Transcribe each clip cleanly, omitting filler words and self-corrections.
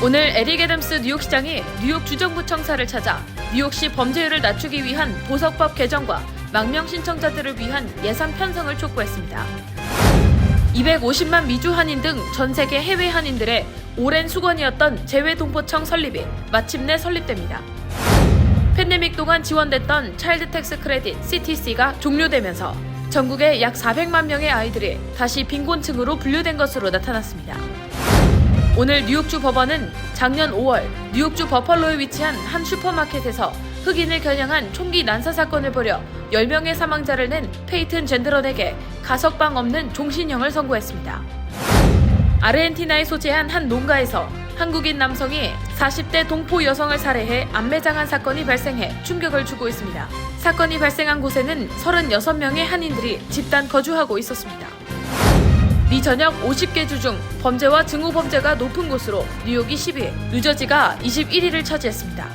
오늘 에릭 애덤스 뉴욕시장이 뉴욕 주정부 청사를 찾아 뉴욕시 범죄율을 낮추기 위한 보석법 개정과 망명 신청자들을 위한 예산 편성을 촉구했습니다. 250만 미주 한인 등 전 세계 해외 한인들의 오랜 수건이었던 재외동포청 설립이 마침내 설립됩니다. 팬데믹 동안 지원됐던 차일드 텍스 크레딧 CTC가 종료되면서 전국의 약 400만 명의 아이들이 다시 빈곤층으로 분류된 것으로 나타났습니다. 오늘 뉴욕주 법원은 작년 5월 뉴욕주 버펄로에 위치한 한 슈퍼마켓에서 흑인을 겨냥한 총기 난사 사건을 벌여 10명의 사망자를 낸 페이튼 젠드런에게 가석방 없는 종신형을 선고했습니다. 아르헨티나에 소재한 한 농가에서 한국인 남성이 40대 동포 여성을 살해해 암매장한 사건이 발생해 충격을 주고 있습니다. 사건이 발생한 곳에는 36명의 한인들이 집단 거주하고 있었습니다. 미 전역 50개 주 중 범죄와 증오범죄가 높은 곳으로 뉴욕이 10위, 뉴저지가 21위를 차지했습니다.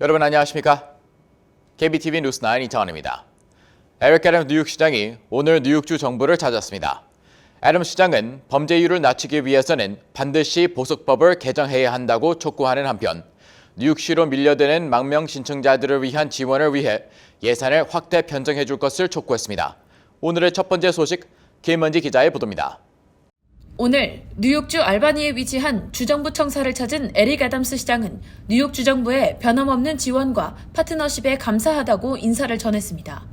여러분 안녕하십니까? KBTV 뉴스9 이창원입니다. 에릭 애덤스 뉴욕시장이 오늘 뉴욕주 정부를 찾았습니다. 애덤스 시장은 범죄율을 낮추기 위해서는 반드시 보석법을 개정해야 한다고 촉구하는 한편 뉴욕시로 밀려드는 망명 신청자들을 위한 지원을 위해 예산을 확대 편성해 줄 것을 촉구했습니다. 오늘의 첫 번째 소식 김은지 기자의 보도입니다. 오늘 뉴욕주 알바니에 위치한 주정부 청사를 찾은 에릭 애덤스 시장은 뉴욕 주정부의 변함없는 지원과 파트너십에 감사하다고 인사를 전했습니다.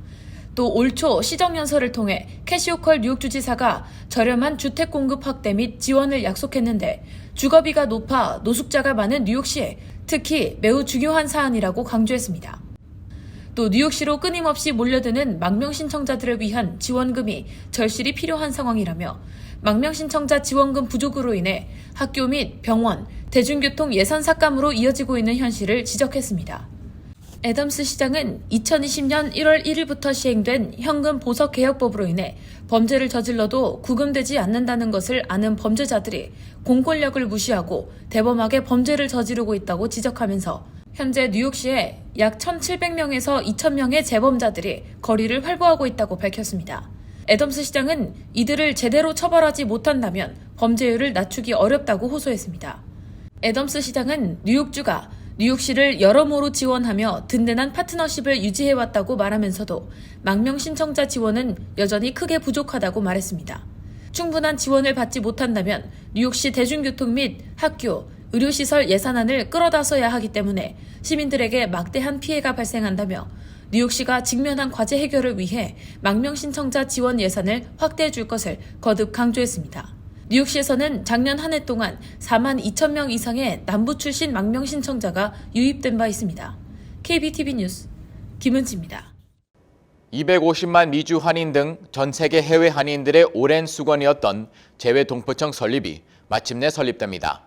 또 올 초 시정연설을 통해 캐시 호컬 뉴욕주지사가 저렴한 주택 공급 확대 및 지원을 약속했는데 주거비가 높아 노숙자가 많은 뉴욕시에 특히 매우 중요한 사안이라고 강조했습니다. 또 뉴욕시로 끊임없이 몰려드는 망명 신청자들을 위한 지원금이 절실히 필요한 상황이라며 망명 신청자 지원금 부족으로 인해 학교 및 병원, 대중교통 예산 삭감으로 이어지고 있는 현실을 지적했습니다. 애덤스 시장은 2020년 1월 1일부터 시행된 현금 보석 개혁법으로 인해 범죄를 저질러도 구금되지 않는다는 것을 아는 범죄자들이 공권력을 무시하고 대범하게 범죄를 저지르고 있다고 지적하면서 현재 뉴욕시에 약 1,700명에서 2,000명의 재범자들이 거리를 활보하고 있다고 밝혔습니다. 애덤스 시장은 이들을 제대로 처벌하지 못한다면 범죄율을 낮추기 어렵다고 호소했습니다. 애덤스 시장은 뉴욕주가 뉴욕시를 여러모로 지원하며 든든한 파트너십을 유지해왔다고 말하면서도 망명 신청자 지원은 여전히 크게 부족하다고 말했습니다. 충분한 지원을 받지 못한다면 뉴욕시 대중교통 및 학교, 의료시설 예산안을 끌어다 써야 하기 때문에 시민들에게 막대한 피해가 발생한다며 뉴욕시가 직면한 과제 해결을 위해 망명 신청자 지원 예산을 확대해 줄 것을 거듭 강조했습니다. 뉴욕시에서는 작년 한 해 동안 4만 2천 명 이상의 남부 출신 망명 신청자가 유입된 바 있습니다. KBTV 뉴스 김은지입니다. 250만 미주 한인 등 전 세계 해외 한인들의 오랜 수건이었던 재외동포청 설립이 마침내 설립됩니다.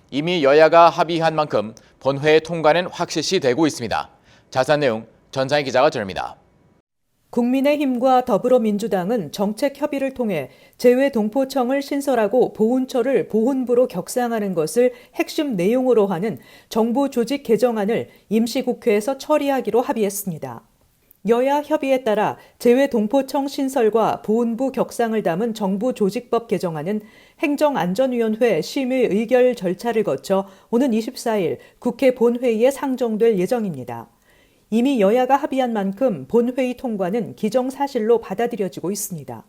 이미 여야가 합의한 만큼 본회의 통과는 확실시 되고 있습니다. 자세한 내용 전상희 기자가 전합니다. 국민의힘과 더불어민주당은 정책 협의를 통해 재외동포청을 신설하고 보훈처를 보훈부로 격상하는 것을 핵심 내용으로 하는 정부 조직 개정안을 임시국회에서 처리하기로 합의했습니다. 여야 협의에 따라 재외동포청 신설과 보훈부 격상을 담은 정부 조직법 개정안은 행정안전위원회 심의 의결 절차를 거쳐 오는 24일 국회 본회의에 상정될 예정입니다. 이미 여야가 합의한 만큼 본회의 통과는 기정사실로 받아들여지고 있습니다.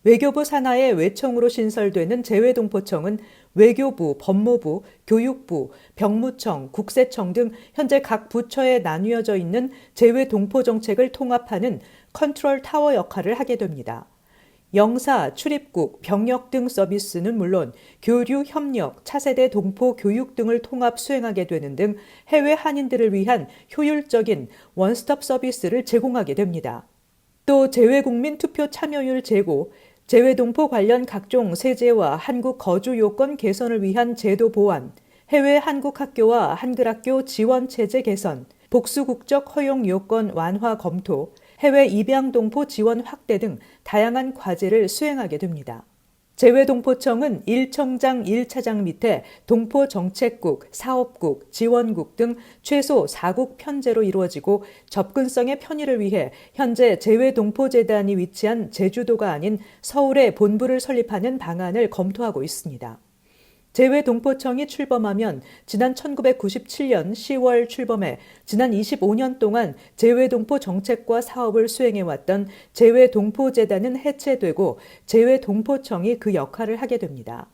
외교부 산하의 외청으로 신설되는 재외동포청은 외교부, 법무부, 교육부, 병무청, 국세청 등 현재 각 부처에 나뉘어져 있는 재외동포 정책을 통합하는 컨트롤 타워 역할을 하게 됩니다. 영사, 출입국, 병역 등 서비스는 물론 교류, 협력, 차세대 동포 교육 등을 통합 수행하게 되는 등 해외 한인들을 위한 효율적인 원스톱 서비스를 제공하게 됩니다. 또 재외국민 투표 참여율 제고, 재외동포 관련 각종 세제와 한국 거주 요건 개선을 위한 제도 보완, 해외 한국학교와 한글학교 지원 체제 개선, 복수국적 허용 요건 완화 검토, 해외 입양동포 지원 확대 등 다양한 과제를 수행하게 됩니다. 재외동포청은 1청장 1차장 밑에 동포정책국, 사업국, 지원국 등 최소 4국 편제로 이루어지고 접근성의 편의를 위해 현재 재외동포재단이 위치한 제주도가 아닌 서울에 본부를 설립하는 방안을 검토하고 있습니다. 재외동포청이 출범하면 지난 1997년 10월 출범해 지난 25년 동안 재외동포 정책과 사업을 수행해왔던 재외동포재단은 해체되고 재외동포청이 그 역할을 하게 됩니다.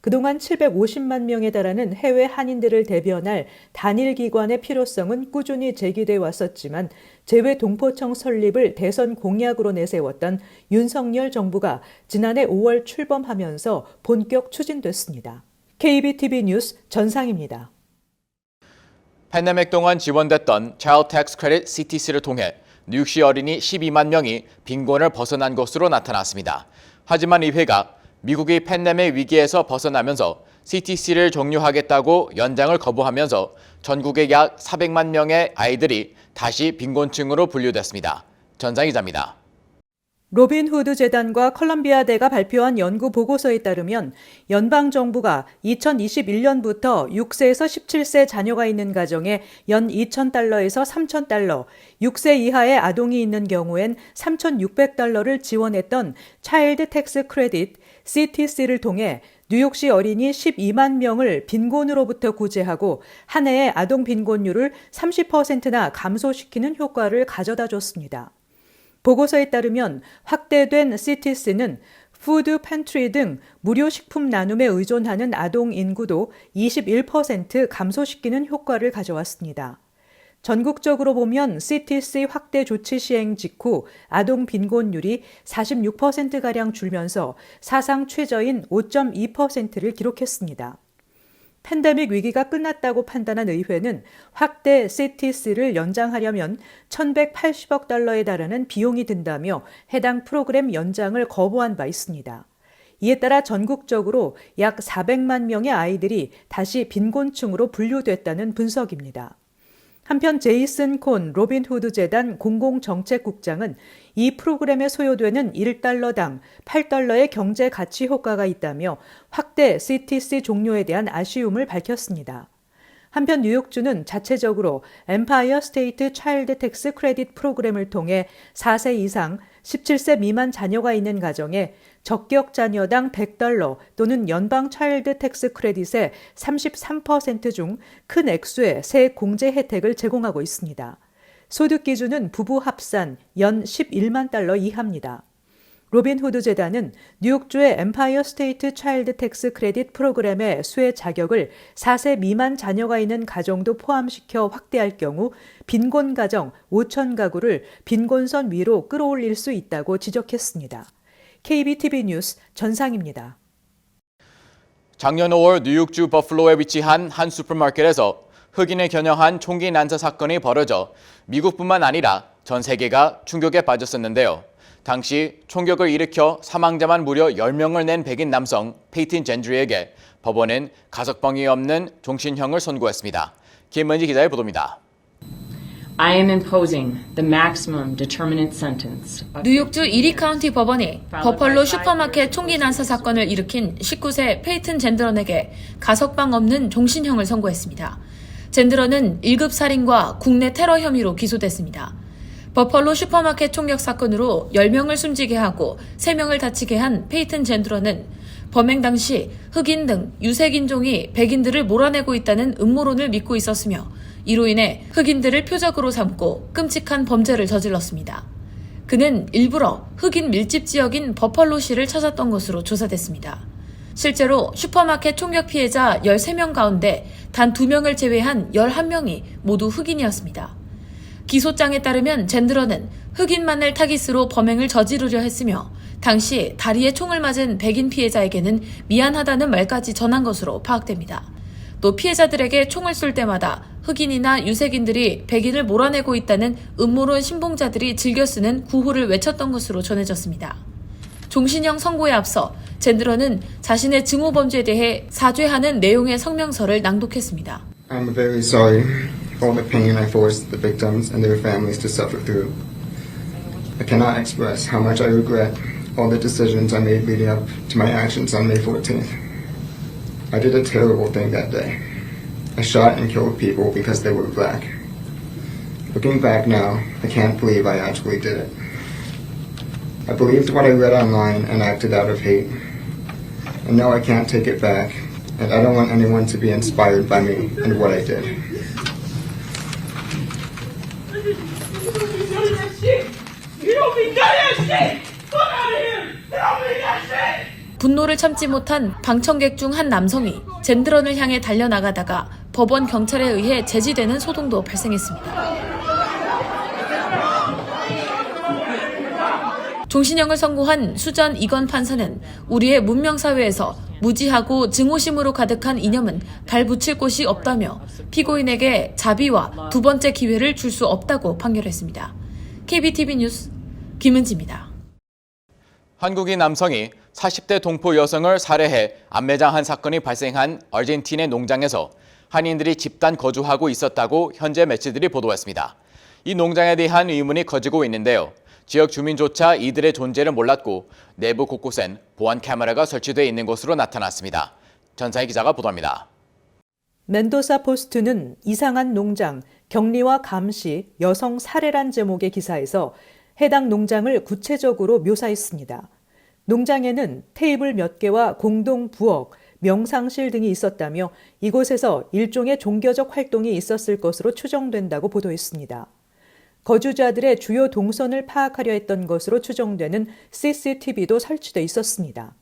그동안 750만 명에 달하는 해외 한인들을 대변할 단일기관의 필요성은 꾸준히 제기돼 왔었지만 재외동포청 설립을 대선 공약으로 내세웠던 윤석열 정부가 지난해 5월 출범하면서 본격 추진됐습니다. KBTV 뉴스 전상입니다. 팬데믹 동안 지원됐던 Child Tax Credit CTC를 통해 뉴욕시 어린이 12만 명이 빈곤을 벗어난 것으로 나타났습니다. 하지만 이 회가 미국이 팬데믹 위기에서 벗어나면서 CTC를 종료하겠다고 연장을 거부하면서 전국의 약 400만 명의 아이들이 다시 빈곤층으로 분류됐습니다. 전상 기자입니다. 로빈 후드 재단과 컬럼비아대가 발표한 연구 보고서에 따르면 연방정부가 2021년부터 6세에서 17세 자녀가 있는 가정에 연 $2,000에서 $3,000, 6세 이하의 아동이 있는 경우엔 $3,600를 지원했던 차일드 텍스 크레딧, CTC를 통해 뉴욕시 어린이 12만 명을 빈곤으로부터 구제하고 한 해의 아동 빈곤율을 30%나 감소시키는 효과를 가져다 줬습니다. 보고서에 따르면 확대된 CTC는 푸드 팬트리 등 무료 식품 나눔에 의존하는 아동 인구도 21% 감소시키는 효과를 가져왔습니다. 전국적으로 보면 CTC 확대 조치 시행 직후 아동 빈곤율이 46%가량 줄면서 사상 최저인 5.2%를 기록했습니다. 팬데믹 위기가 끝났다고 판단한 의회는 확대 CTC를 연장하려면 $1,180억 달하는 비용이 든다며 해당 프로그램 연장을 거부한 바 있습니다. 이에 따라 전국적으로 약 400만 명의 아이들이 다시 빈곤층으로 분류됐다는 분석입니다. 한편 제이슨 콘 로빈 후드 재단 공공정책국장은 이 프로그램에 소요되는 $1당 8달러의 경제 가치 효과가 있다며 확대 CTC 종료에 대한 아쉬움을 밝혔습니다. 한편 뉴욕주는 자체적으로 엠파이어 스테이트 차일드 텍스 크레딧 프로그램을 통해 4세 이상 17세 미만 자녀가 있는 가정에 적격 자녀당 $100 또는 연방 차일드 텍스 크레딧의 33% 중 큰 액수의 세 공제 혜택을 제공하고 있습니다. 소득 기준은 부부 합산 연 $11만 이하입니다. 로빈 후드 재단은 뉴욕주의 엠파이어 스테이트 차일드 텍스 크레딧 프로그램의 수혜 자격을 4세 미만 자녀가 있는 가정도 포함시켜 확대할 경우 빈곤 가정 5,000가구를 빈곤선 위로 끌어올릴 수 있다고 지적했습니다. KBTV 뉴스 전상입니다. 작년 5월 뉴욕주 버플로에 위치한 한 슈퍼마켓에서 흑인을 겨냥한 총기 난사 사건이 벌어져 미국뿐만 아니라 전 세계가 충격에 빠졌었는데요. 당시 총격을 일으켜 사망자만 무려 10명을 낸 백인 남성 페이튼 젠드리에게 법원은 가석방이 없는 종신형을 선고했습니다. 김은지 기자의 보도입니다. I am imposing the maximum determinate sentence. 뉴욕주 이리 카운티 법원이 버펄로 슈퍼마켓 총기 난사 사건을 일으킨 19세 페이튼 젠드런에게 가석방 없는 종신형을 선고했습니다. 젠드런은 1급 살인과 국내 테러 혐의로 기소됐습니다. 버펄로 슈퍼마켓 총격 사건으로 10명을 숨지게 하고 3명을 다치게 한 페이튼 젠드런은 범행 당시 흑인 등 유색인종이 백인들을 몰아내고 있다는 음모론을 믿고 있었으며 이로 인해 흑인들을 표적으로 삼고 끔찍한 범죄를 저질렀습니다. 그는 일부러 흑인 밀집 지역인 버펄로시를 찾았던 것으로 조사됐습니다. 실제로 슈퍼마켓 총격 피해자 13명 가운데 단 2명을 제외한 11명이 모두 흑인이었습니다. 기소장에 따르면 젠드런은 흑인만을 타깃으로 범행을 저지르려 했으며 당시 다리에 총을 맞은 백인 피해자에게는 미안하다는 말까지 전한 것으로 파악됩니다. 또 피해자들에게 총을 쏠 때마다 흑인이나 유색인들이 백인을 몰아내고 있다는 음모론 신봉자들이 즐겨 쓰는 구호를 외쳤던 것으로 전해졌습니다. 종신형 선고에 앞서 젠드런은 자신의 증오 범죄에 대해 사죄하는 내용의 성명서를 낭독했습니다. I'm very sorry for all the pain I forced the victims and their families to suffer through. I cannot express how much I regret all the decisions I made leading up to my actions on May 14th. I did a terrible thing that day. I shot and killed people because they were black. Looking back now, I can't believe I actually did it. I believed what I read online and acted out of hate. And now I can't take it back, and I don't want anyone to be inspired by me and what I did. 분노를 참지 못한 방청객 중 한 남성이 젠드런을 향해 달려나가다가 법원 경찰에 의해 제지되는 소동도 발생했습니다. 종신형을 선고한 수전 이건 판사는 우리의 문명사회에서 무지하고 증오심으로 가득한 이념은 발붙일 곳이 없다며 피고인에게 자비와 두 번째 기회를 줄 수 없다고 판결했습니다. KBTV 뉴스 김은지입니다. 한국인 남성이 40대 동포 여성을 살해해 암매장한 사건이 발생한 아르헨티나의 농장에서 한인들이 집단 거주하고 있었다고 현재 매체들이 보도했습니다. 이 농장에 대한 의문이 커지고 있는데요. 지역 주민조차 이들의 존재를 몰랐고 내부 곳곳엔 보안 카메라가 설치되어 있는 것으로 나타났습니다. 전사희 기자가 보도합니다. 멘도사 포스트는 이상한 농장, 격리와 감시, 여성 살해란 제목의 기사에서 해당 농장을 구체적으로 묘사했습니다. 농장에는 테이블 몇 개와 공동 부엌, 명상실 등이 있었다며 이곳에서 일종의 종교적 활동이 있었을 것으로 추정된다고 보도했습니다. 거주자들의 주요 동선을 파악하려 했던 것으로 추정되는 CCTV도 설치돼 있었습니다.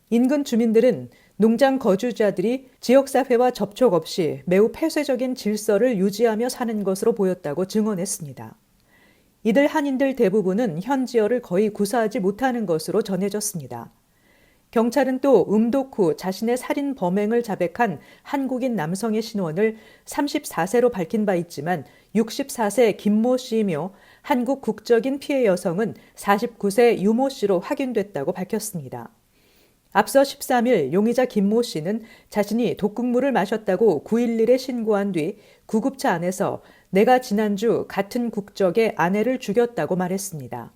인근 주민들은 농장 거주자들이 지역사회와 접촉 없이 매우 폐쇄적인 질서를 유지하며 사는 것으로 보였다고 증언했습니다. 이들 한인들 대부분은 현지어를 거의 구사하지 못하는 것으로 전해졌습니다. 경찰은 또 음독 후 자신의 살인 범행을 자백한 한국인 남성의 신원을 34세로 밝힌 바 있지만 64세 김모 씨이며 한국 국적인 피해 여성은 49세 유모 씨로 확인됐다고 밝혔습니다. 앞서 13일 용의자 김모 씨는 자신이 독극물을 마셨다고 911에 신고한 뒤 구급차 안에서 내가 지난주 같은 국적의 아내를 죽였다고 말했습니다.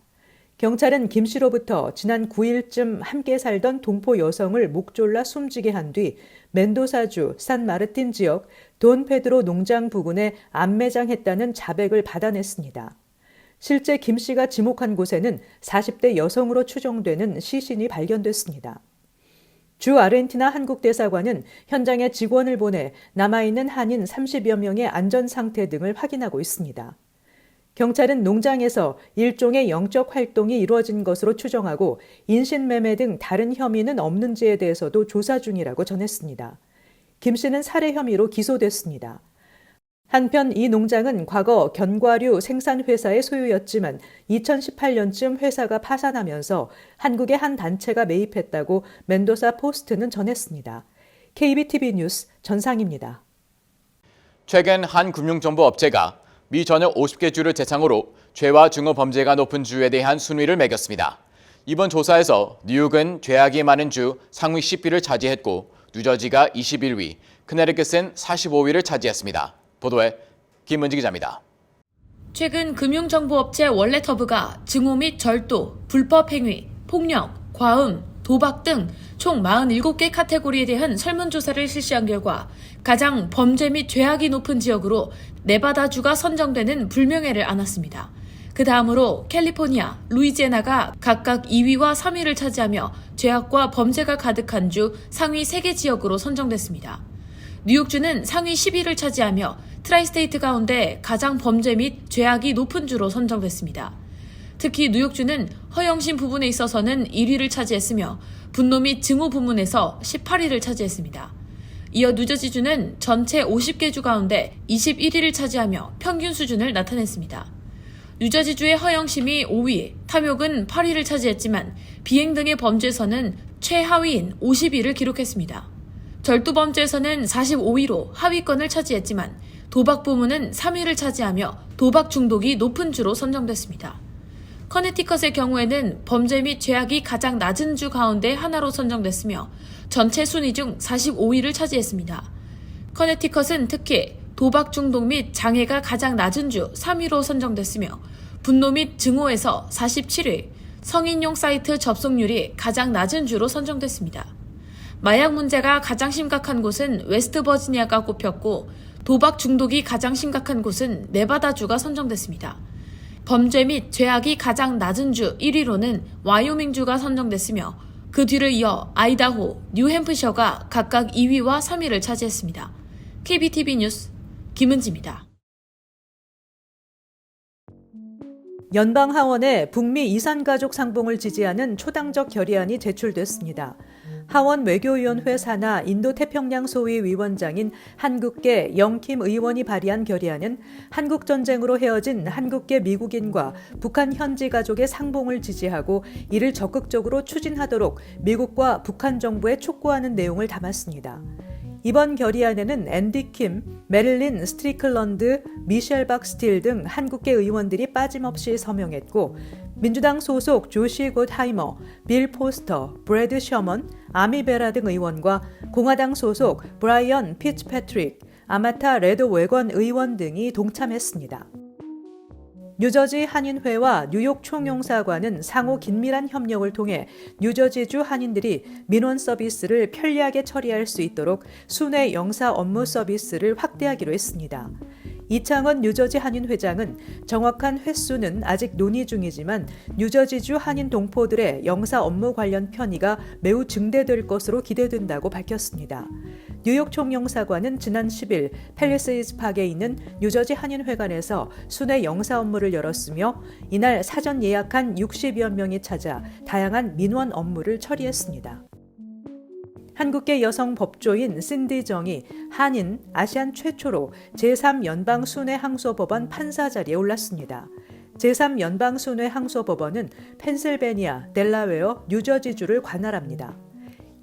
경찰은 김 씨로부터 지난 9일쯤 함께 살던 동포 여성을 목 졸라 숨지게 한 뒤 멘도사주 산마르틴 지역 돈 페드로 농장 부근에 암매장했다는 자백을 받아냈습니다. 실제 김 씨가 지목한 곳에는 40대 여성으로 추정되는 시신이 발견됐습니다. 주 아르헨티나 한국 대사관은 현장에 직원을 보내 남아있는 한인 30여 명의 안전 상태 등을 확인하고 있습니다. 경찰은 농장에서 일종의 영적 활동이 이루어진 것으로 추정하고 인신매매 등 다른 혐의는 없는지에 대해서도 조사 중이라고 전했습니다. 김 씨는 살해 혐의로 기소됐습니다. 한편 이 농장은 과거 견과류 생산회사의 소유였지만 2018년쯤 회사가 파산하면서 한국의 한 단체가 매입했다고 멘도사 포스트는 전했습니다. KBTV 뉴스 전상입니다. 최근 한 금융정보업체가 미 전역 50개 주를 대상으로 죄와 증오 범죄가 높은 주에 대한 순위를 매겼습니다. 이번 조사에서 뉴욕은 죄악이 많은 주 상위 10위를 차지했고 뉴저지가 21위, 커네티컷은 45위를 차지했습니다. 보도에 김은지 기자입니다. 최근 금융정보업체 월렛허브가 증오 및 절도, 불법행위, 폭력, 과음, 도박 등 총 47개 카테고리에 대한 설문조사를 실시한 결과 가장 범죄 및 죄악이 높은 지역으로 네바다주가 선정되는 불명예를 안았습니다. 그 다음으로 캘리포니아, 루이지애나가 각각 2위와 3위를 차지하며 죄악과 범죄가 가득한 주 상위 3개 지역으로 선정됐습니다. 뉴욕주는 상위 10위를 차지하며 트라이스테이트 가운데 가장 범죄 및 죄악이 높은 주로 선정됐습니다. 특히 뉴욕주는 허영심 부분에 있어서는 1위를 차지했으며 분노 및 증오 부문에서 18위를 차지했습니다. 이어 뉴저지주는 전체 50개 주 가운데 21위를 차지하며 평균 수준을 나타냈습니다. 뉴저지주의 허영심이 5위, 탐욕은 8위를 차지했지만 비행 등의 범죄에서는 최하위인 50위를 기록했습니다. 절도 범죄에서는 45위로 하위권을 차지했지만 도박 부문은 3위를 차지하며 도박 중독이 높은 주로 선정됐습니다. 커네티컷의 경우에는 범죄 및 죄악이 가장 낮은 주 가운데 하나로 선정됐으며 전체 순위 중 45위를 차지했습니다. 커네티컷은 특히 도박 중독 및 장애가 가장 낮은 주 3위로 선정됐으며 분노 및 증오에서 47위, 성인용 사이트 접속률이 가장 낮은 주로 선정됐습니다. 마약 문제가 가장 심각한 곳은 웨스트버지니아가 꼽혔고 도박 중독이 가장 심각한 곳은 네바다주가 선정됐습니다. 범죄 및 죄악이 가장 낮은 주 1위로는 와이오밍주가 선정됐으며 그 뒤를 이어 아이다호, 뉴햄프셔가 각각 2위와 3위를 차지했습니다. KBTV 뉴스 김은지입니다. 연방하원에 북미 이산가족 상봉을 지지하는 초당적 결의안이 제출됐습니다. 하원 외교위원회 산하 인도태평양 소위 위원장인 한국계 영킴 의원이 발의한 결의안은 한국전쟁으로 헤어진 한국계 미국인과 북한 현지 가족의 상봉을 지지하고 이를 적극적으로 추진하도록 미국과 북한 정부에 촉구하는 내용을 담았습니다. 이번 결의안에는 앤디 킴, 메릴린 스트리클런드, 미셸 박스틸 등 한국계 의원들이 빠짐없이 서명했고 민주당 소속 조시 굿하이머, 빌 포스터, 브래드 셔먼, 아미 베라 등 의원과 공화당 소속 브라이언 피츠패트릭, 아마타 레드 웨건 의원 등이 동참했습니다. 뉴저지 한인회와 뉴욕 총영사관은 상호 긴밀한 협력을 통해 뉴저지주 한인들이 민원 서비스를 편리하게 처리할 수 있도록 순회 영사 업무 서비스를 확대하기로 했습니다. 이창원 뉴저지 한인회장은 정확한 횟수는 아직 논의 중이지만 뉴저지주 한인 동포들의 영사 업무 관련 편의가 매우 증대될 것으로 기대된다고 밝혔습니다. 뉴욕 총영사관은 지난 10일 팰리세이드 파크에 있는 뉴저지 한인회관에서 순회 영사 업무를 열었으며 이날 사전 예약한 60여 명이 찾아 다양한 민원 업무를 처리했습니다. 한국계 여성 법조인 신디 정이 한인 아시안 최초로 제3연방순회항소법원 판사 자리에 올랐습니다. 제3연방순회항소법원은 펜실베니아, 델라웨어, 뉴저지주를 관할합니다.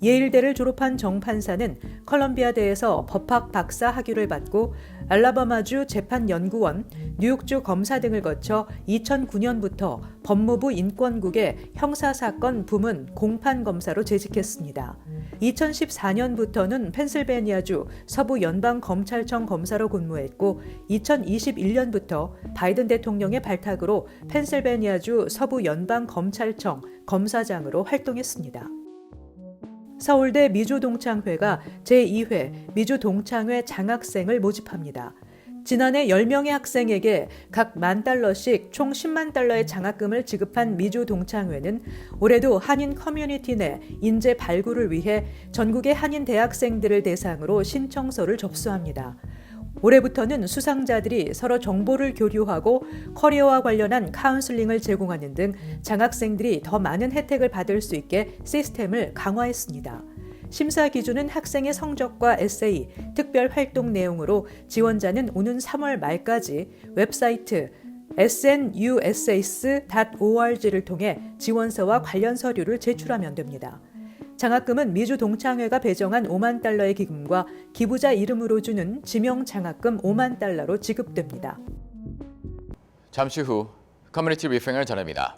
예일대를 졸업한 정 판사는 컬럼비아대에서 법학 박사 학위를 받고 알라바마주 재판연구원, 뉴욕주 검사 등을 거쳐 2009년부터 법무부 인권국의 형사사건 부문 공판검사로 재직했습니다. 2014년부터는 펜실베니아주 서부연방검찰청 검사로 근무했고 2021년부터 바이든 대통령의 발탁으로 펜실베니아주 서부연방검찰청 검사장으로 활동했습니다. 서울대 미주동창회가 제2회 미주동창회 장학생을 모집합니다. 지난해 10명의 학생에게 각 $10,000씩 총 $10만 달러의 장학금을 지급한 미주동창회는 올해도 한인 커뮤니티 내 인재 발굴을 위해 전국의 한인 대학생들을 대상으로 신청서를 접수합니다. 올해부터는 수상자들이 서로 정보를 교류하고 커리어와 관련한 카운슬링을 제공하는 등 장학생들이 더 많은 혜택을 받을 수 있게 시스템을 강화했습니다. 심사 기준은 학생의 성적과 에세이, 특별 활동 내용으로 지원자는 오는 3월 말까지 웹사이트 snusas.org를 통해 지원서와 관련 서류를 제출하면 됩니다. 장학금은 미주동창회가 배정한 $5만 달러의 기금과 기부자 이름으로 주는 지명 장학금 $5만 달러로 지급됩니다. 잠시 후 커뮤니티 브리핑을 전합니다.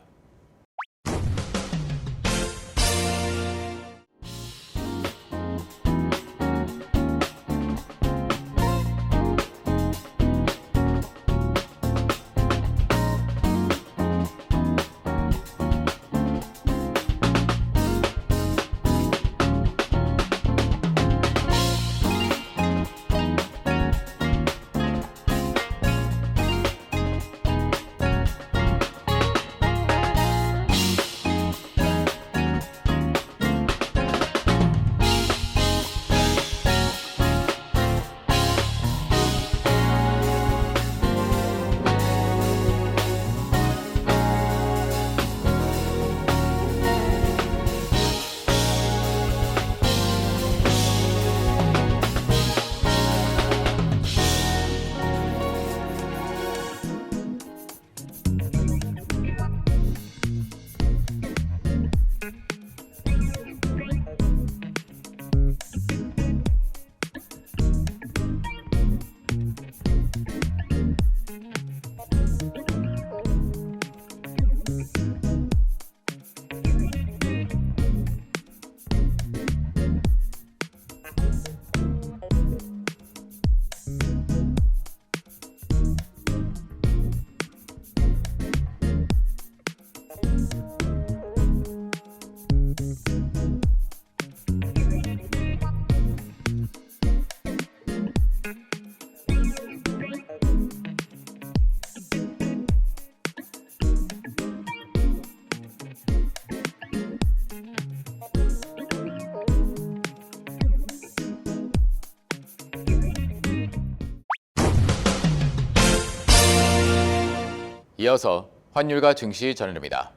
이어서 환율과 증시 전해드립니다.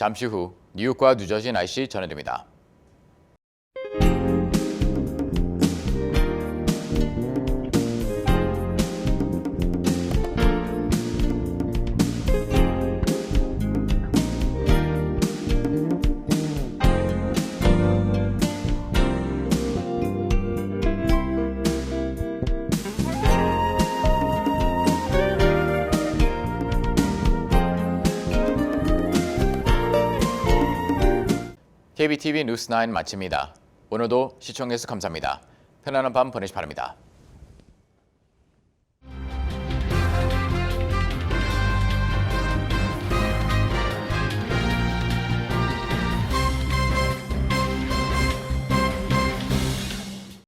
잠시 후 뉴욕과 뉴저지 날씨 전해드립니다. KBTV 뉴스9 마칩니다. 오늘도 시청해주셔서 감사합니다. 편안한 밤 보내시 바랍니다.